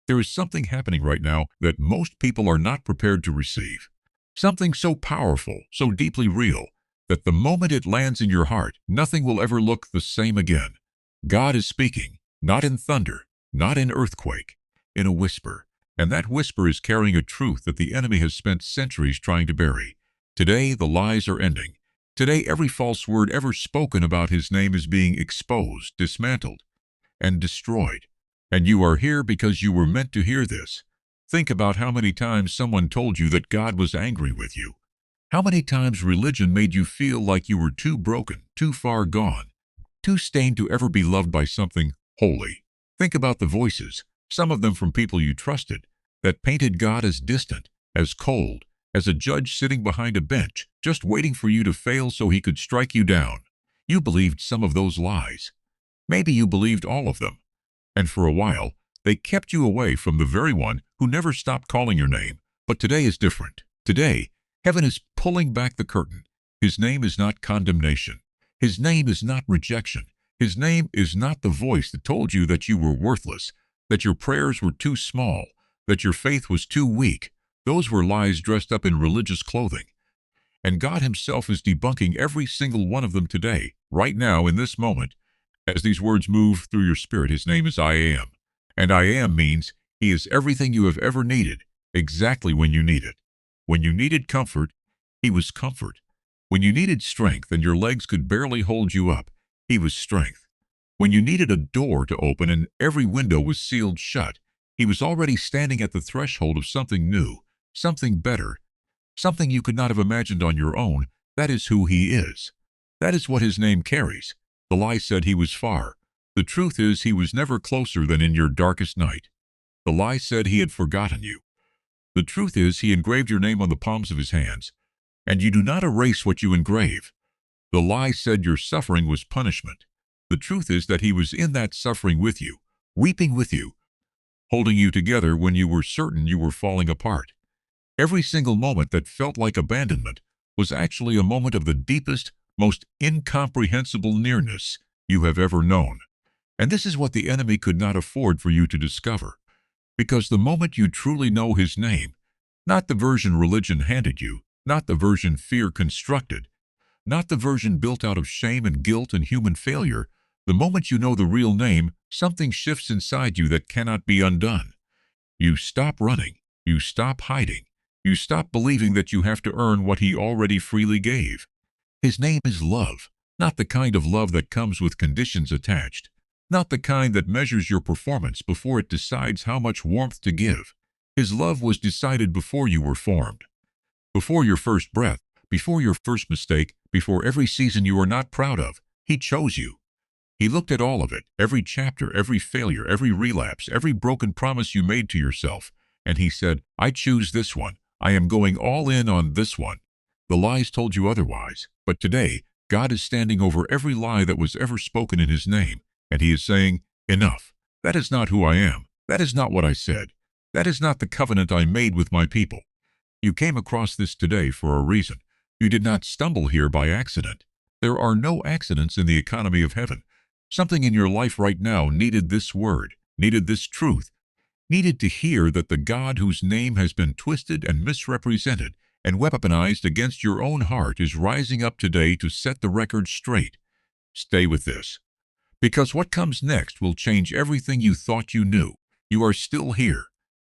There is something happening right now that most people are not prepared to receive. Something so powerful, so deeply real, that the moment it lands in your heart, nothing will ever look the same again. God is speaking, not in thunder, not in earthquake, in a whisper. And that whisper is carrying a truth that the enemy has spent centuries trying to bury. Today, the lies are ending. Today, every false word ever spoken about his name is being exposed, dismantled, and destroyed. And you are here because you were meant to hear this. Think about how many times someone told you that God was angry with you. How many times religion made you feel like you were too broken, too far gone, too stained to ever be loved by something holy. Think about the voices, some of them from people you trusted, that painted God as distant, as cold, as a judge sitting behind a bench, just waiting for you to fail so he could strike you down. You believed some of those lies. Maybe you believed all of them. And for a while, they kept you away from the very one who never stopped calling your name. But today is different. Today, heaven is pulling back the curtain. His name is not condemnation. His name is not rejection. His name is not the voice that told you that you were worthless, that your prayers were too small, that your faith was too weak. Those were lies dressed up in religious clothing. And God himself is debunking every single one of them today, right now, in this moment. As these words move through your spirit, his name is I Am. And I Am means he is everything you have ever needed, exactly when you need it. When you needed comfort, he was comfort. When you needed strength and your legs could barely hold you up, he was strength. When you needed a door to open and every window was sealed shut, he was already standing at the threshold of something new, something better, something you could not have imagined on your own. That is who he is. That is what his name carries. The lie said he was far. The truth is he was never closer than in your darkest night. The lie said he had forgotten you. The truth is he engraved your name on the palms of his hands, and you do not erase what you engrave. The lie said your suffering was punishment. The truth is that he was in that suffering with you, weeping with you, holding you together when you were certain you were falling apart. Every single moment that felt like abandonment was actually a moment of the deepest, most incomprehensible nearness you have ever known. And this is what the enemy could not afford for you to discover. Because the moment you truly know his name, not the version religion handed you, not the version fear constructed, not the version built out of shame and guilt and human failure, the moment you know the real name, something shifts inside you that cannot be undone. You stop running. You stop hiding. You stop believing that you have to earn what he already freely gave. His name is love, not the kind of love that comes with conditions attached, not the kind that measures your performance before it decides how much warmth to give. His love was decided before you were formed, before your first breath, before your first mistake, before every season you are not proud of. He chose you. He looked at all of it, every chapter, every failure, every relapse, every broken promise you made to yourself, and he said, I choose this one. I am going all in on this one. The lies told you otherwise, but today, God is standing over every lie that was ever spoken in his name, and he is saying, enough. That is not who I am. That is not what I said. That is not the covenant I made with my people. You came across this today for a reason. You did not stumble here by accident. There are no accidents in the economy of heaven. Something in your life right now needed this word, needed this truth, needed to hear that the God whose name has been twisted and misrepresented and weaponized against your own heart is rising up today to set the record straight. Stay with this, because what comes next will change everything you thought you knew. You are still here,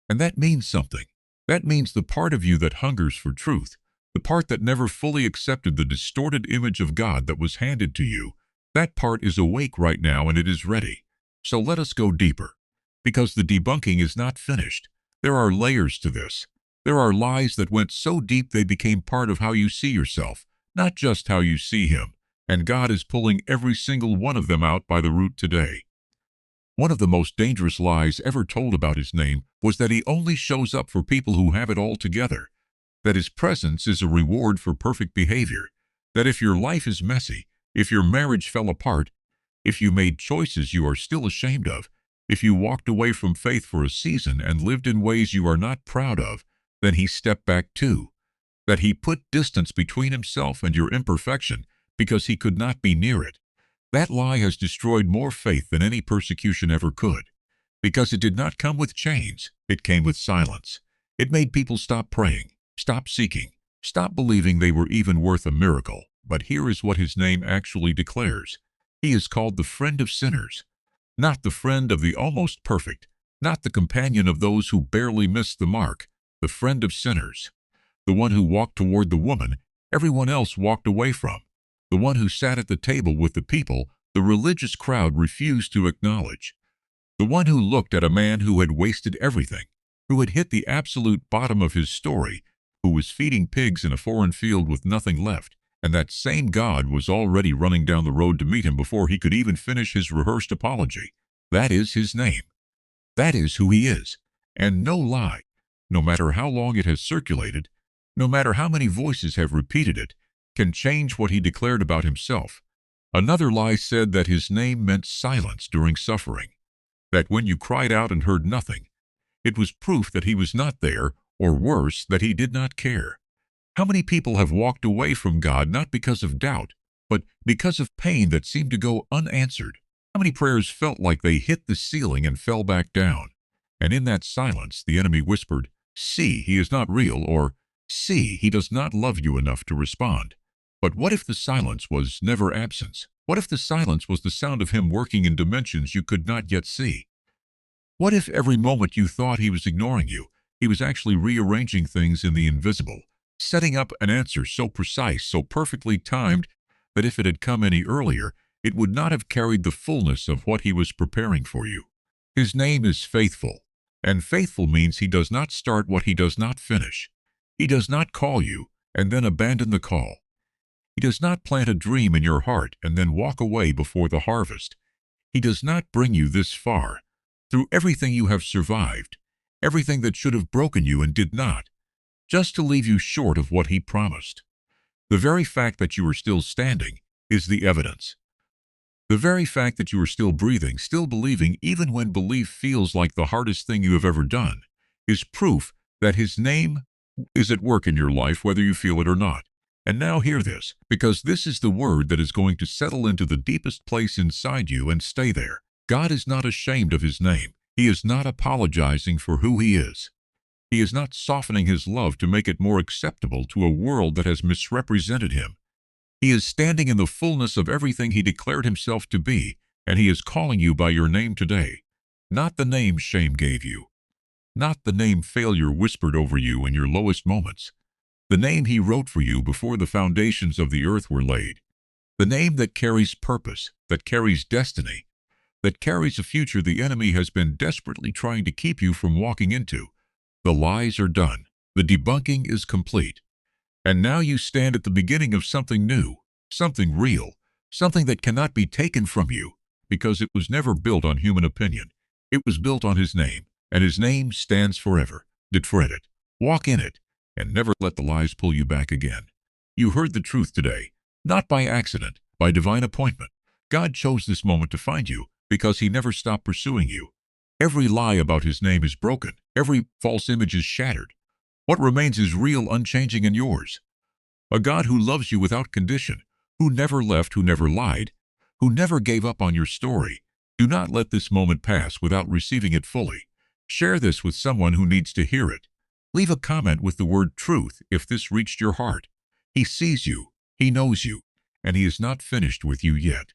and that means something. That means the part of you that hungers for truth, the part that never fully accepted the distorted image of God that was handed to you, that part is awake right now and it is ready. So let us go deeper, because the debunking is not finished. There are layers to this. There are lies that went so deep they became part of how you see yourself, not just how you see him, and God is pulling every single one of them out by the root today. One of the most dangerous lies ever told about his name was that he only shows up for people who have it all together, that his presence is a reward for perfect behavior, that if your life is messy, if your marriage fell apart, if you made choices you are still ashamed of, if you walked away from faith for a season and lived in ways you are not proud of, then he stepped back too, that he put distance between himself and your imperfection because he could not be near it. That lie has destroyed more faith than any persecution ever could. Because it did not come with chains, it came with silence. It made people stop praying, stop seeking, stop believing they were even worth a miracle. But here is what his name actually declares. He is called the friend of sinners, not the friend of the almost perfect, not the companion of those who barely missed the mark, the friend of sinners, the one who walked toward the woman everyone else walked away from, the one who sat at the table with the people the religious crowd refused to acknowledge, the one who looked at a man who had wasted everything, who had hit the absolute bottom of his story, who was feeding pigs in a foreign field with nothing left, and that same God was already running down the road to meet him before he could even finish his rehearsed apology. That is his name. That is who he is. And no lie, no matter how long it has circulated, no matter how many voices have repeated it, can change what he declared about himself. Another lie said that his name meant silence during suffering, that when you cried out and heard nothing, it was proof that he was not there, or worse, that he did not care. How many people have walked away from God not because of doubt, but because of pain that seemed to go unanswered? How many prayers felt like they hit the ceiling and fell back down? And in that silence, the enemy whispered, "See, he is not real," or "See, he does not love you enough to respond." But what if the silence was never absence? What if the silence was the sound of him working in dimensions you could not yet see? What if every moment you thought he was ignoring you, he was actually rearranging things in the invisible, setting up an answer so precise, so perfectly timed, that if it had come any earlier, it would not have carried the fullness of what he was preparing for you? His name is Faithful, and faithful means he does not start what he does not finish. He does not call you and then abandon the call. He does not plant a dream in your heart and then walk away before the harvest. He does not bring you this far, through everything you have survived, everything that should have broken you and did not, just to leave you short of what he promised. The very fact that you are still standing is the evidence. The very fact that you are still breathing, still believing, even when belief feels like the hardest thing you have ever done, is proof that his name is at work in your life, whether you feel it or not. And now hear this, because this is the word that is going to settle into the deepest place inside you and stay there. God is not ashamed of his name. He is not apologizing for who he is. He is not softening his love to make it more acceptable to a world that has misrepresented him. He is standing in the fullness of everything he declared himself to be, and he is calling you by your name today. Not the name shame gave you, not the name failure whispered over you in your lowest moments. The name he wrote for you before the foundations of the earth were laid. The name that carries purpose, that carries destiny, that carries a future the enemy has been desperately trying to keep you from walking into. The lies are done. The debunking is complete. And now you stand at the beginning of something new, something real, something that cannot be taken from you, because it was never built on human opinion. It was built on his name, and his name stands forever. Declare it, walk in it, and never let the lies pull you back again. You heard the truth today, not by accident, by divine appointment. God chose this moment to find you because he never stopped pursuing you. Every lie about his name is broken. Every false image is shattered. What remains is real, unchanging, and yours. A God who loves you without condition, who never left, who never lied, who never gave up on your story. Do not let this moment pass without receiving it fully. Share this with someone who needs to hear it. Leave a comment with the word truth if this reached your heart. He sees you, he knows you, and he is not finished with you yet.